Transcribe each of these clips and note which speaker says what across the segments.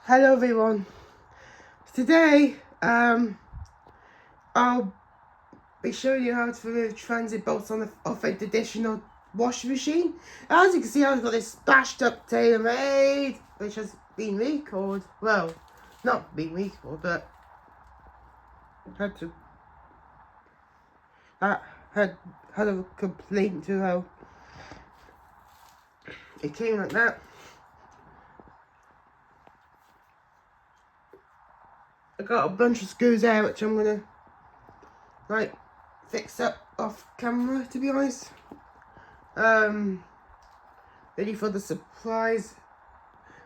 Speaker 1: Hello everyone. Today I'll be showing you how to remove transit bolts off a traditional washing machine. As you can see, I've got this bashed up TaylorMade which has been recalled. Well, not been recalled, but had a complaint to how it came like that. I got a bunch of screws there which I'm gonna fix up off camera, to be honest. Ready for the surprise.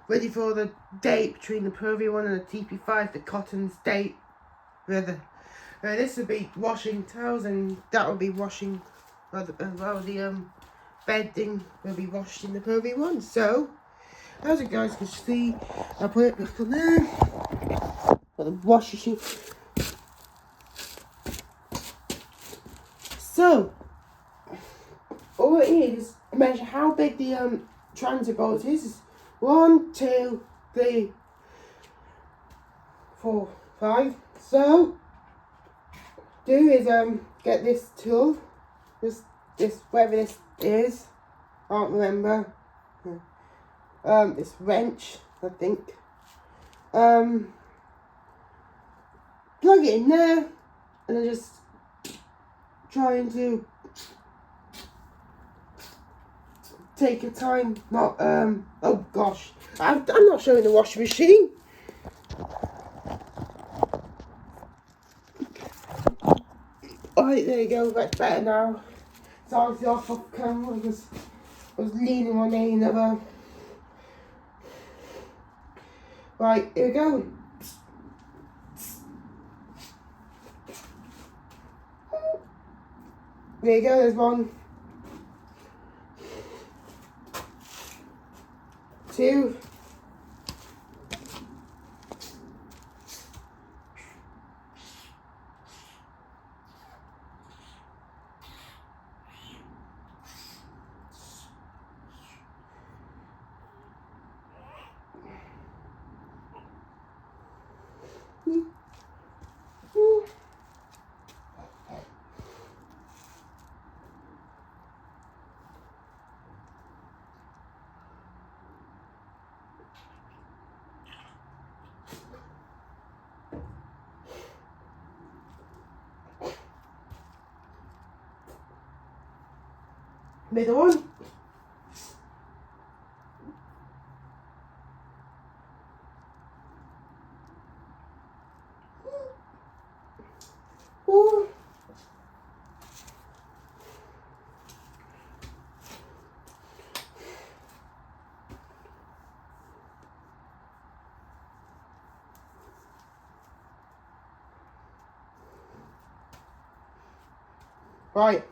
Speaker 1: Ready for the date between the ProV1 and the TP5, the cotton's date. This will be washing towels, and that will be washing, the bedding will be washed in the ProV1. So, as you guys can see, I'll put it back on there. Got the wash machine. So, all it is, measure how big the transit bolt is. 1, 2, 3, 4, 5. So, do is get this tool, this whatever this is, I can't remember. This wrench, I think. Plug it in there, and then just trying to take your time. Not oh gosh, I'm not showing the washing machine. Alright, there you go, that's better now. It's obviously off camera because I was leaning on another. Right, here we go. There you go, there's 1, 2, middle one. Ooh. Right.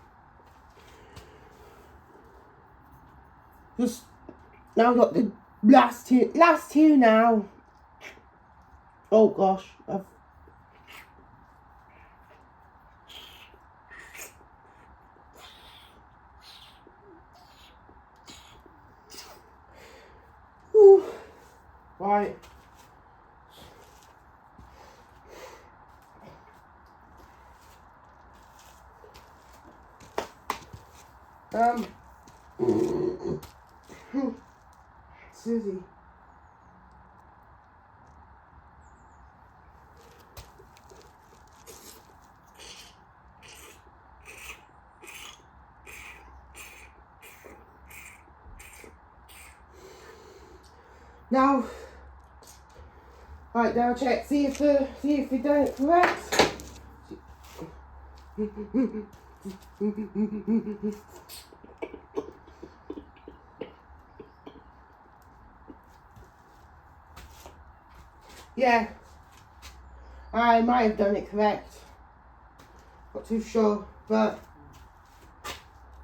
Speaker 1: Just now I've got the last two now. Oh gosh, Ooh. Right. Susie. Now, right now check, see if you've done it correct. Yeah, I might have done it correct. Not too sure, but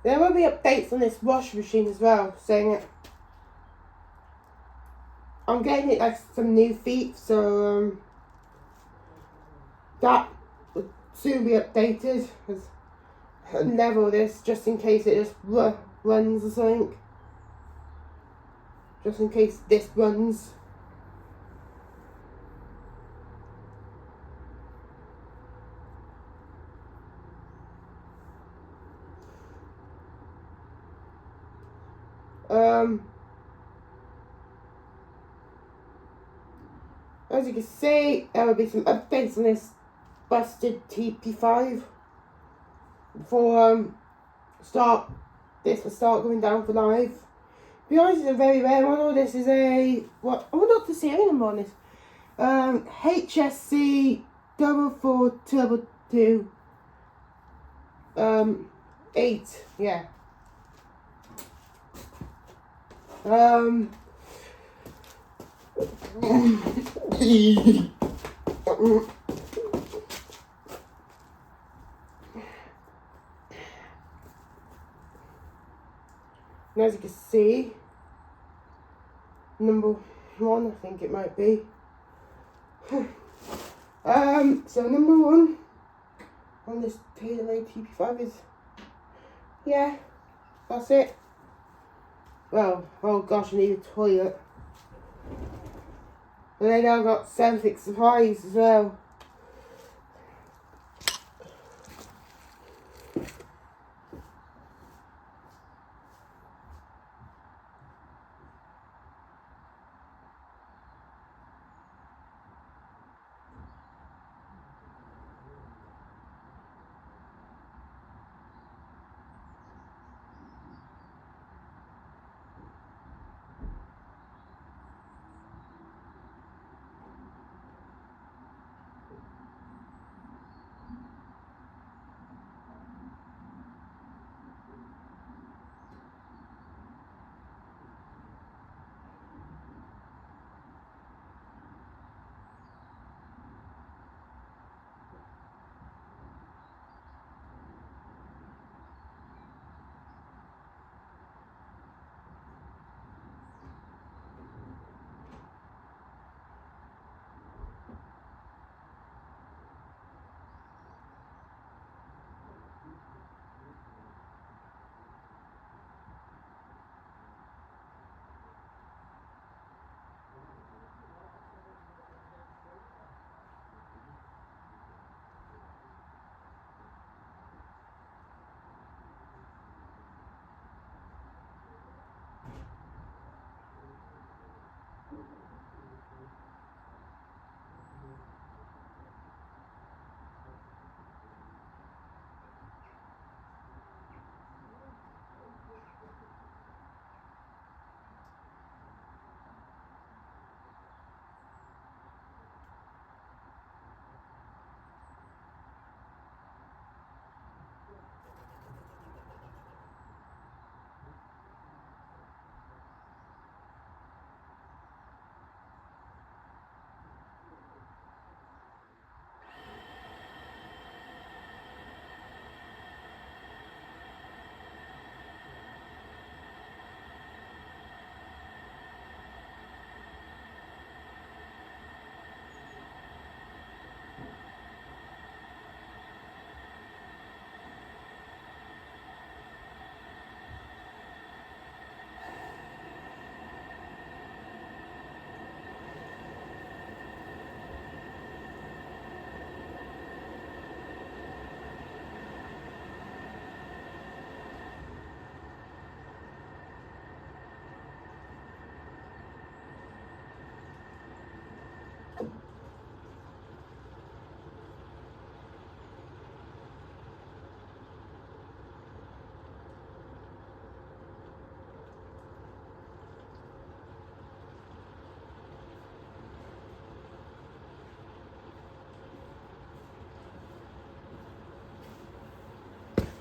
Speaker 1: there will be updates on this washing machine as well, saying it. I'm getting it like some new feet, so that will soon be updated. Level this just in case it just runs or something. Just in case this runs. as you can see, there will be some updates on this busted TP5 before this will start going down for live. To be honest, it's a very rare model. This is a, what, I wonder what the serial number on this. HSC 4422 8, yeah. And as you can see, number 1, I think it might be. So number 1 on this TaylorMade TP5 is, yeah, that's it. Well, oh gosh, I need a toilet. And then I've got something surprise as well.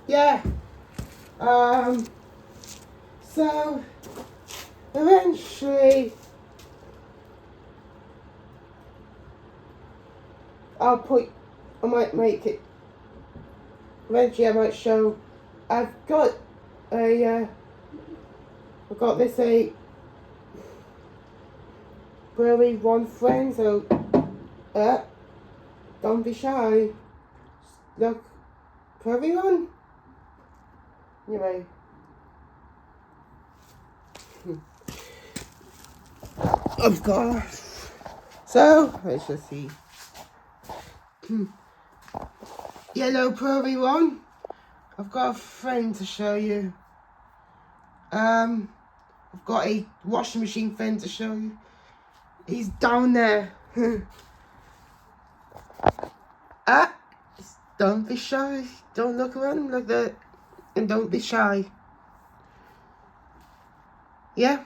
Speaker 1: Yeah. So eventually I might make it, eventually I might show, I've got this Prairie One friend, so don't be shy. Look, Prairie One. Anyway. Of course. So, let's just see. Yellow Prairie One. I've got a friend to show you. I've got a washing machine friend to show you. He's down there. Don't be shy. Don't look around like that. And don't be shy. Yeah?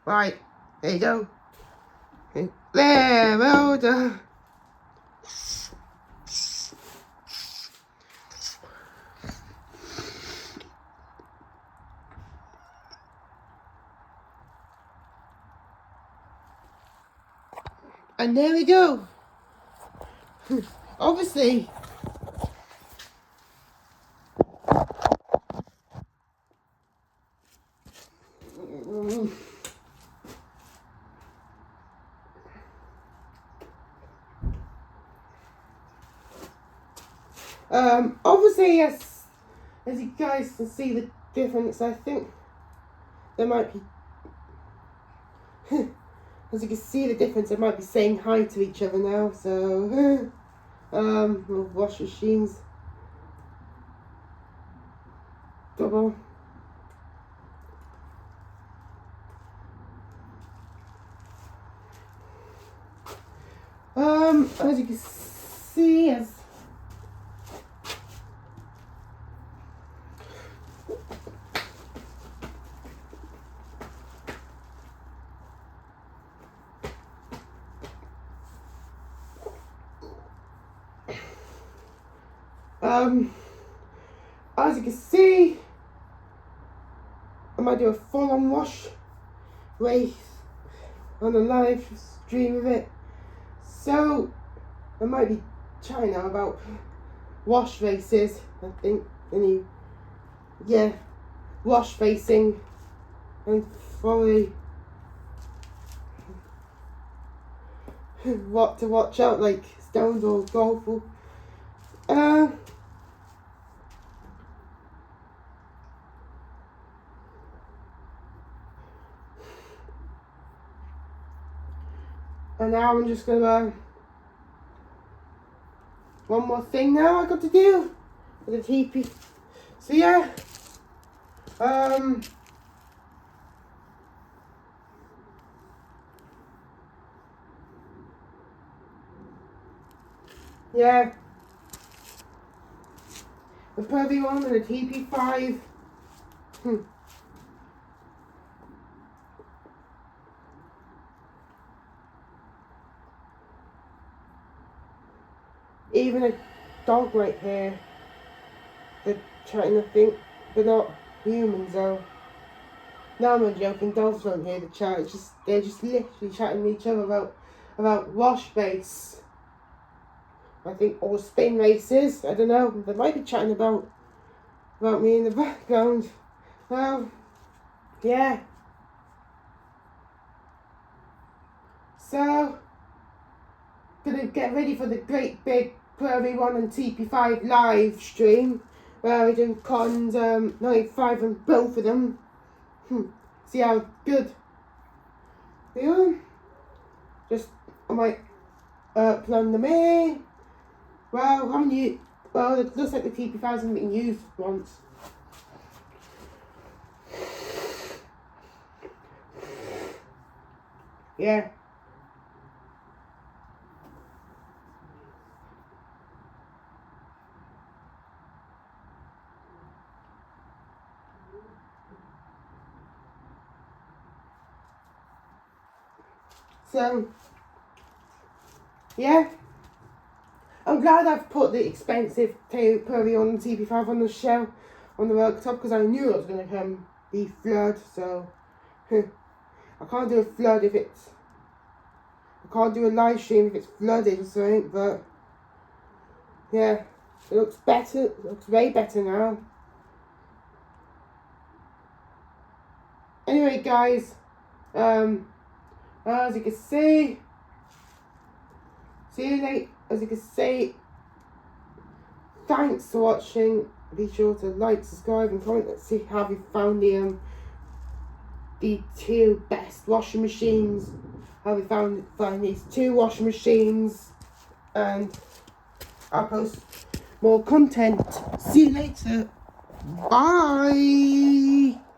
Speaker 1: Right, there you go. There, well done. And there we go. Obviously. Obviously, yes, as you guys can see the difference, I think there might be, as you can see the difference, they might be saying hi to each other now, so, wash machines, double. As you can see, as as you can see, I might do a full-on wash race on a live stream of it. So I might be chatting now about wash races. I think wash racing and probably what to watch out, like stones or golf or and now I'm just gonna one more thing now I got to do with the TP. So yeah, yeah, the Pervy one and the TP5. Even a dog right here. They're chatting, I think. They're not humans though. No, I'm not joking. Dogs don't hear the chat. It's just they're just literally chatting with each other about wash base. I think, or spin races. I don't know. They might be chatting about me in the background. Well, yeah. So, gonna get ready for the great big Prairie 1 and TP5 live stream where we're doing cons 95 and both of them. See how good they are. Just I might plan them in. Well, haven't you? Well, it looks like the TP5 hasn't been used once. Yeah. So, yeah. I'm glad I've put the expensive Prairie on TP5 on the shelf, on the worktop, because I knew it was going to be flood, so I can't do a flood if it's, I can't do a live stream if it's flooded or something, but yeah, it looks better, it looks way better now. Anyway guys, as you can see you later, as you can see, thanks for watching. Be sure to like, subscribe and comment. Let's see how we found the two best washing machines. How we find these two washing machines. And I'll post more content. See you later. Bye.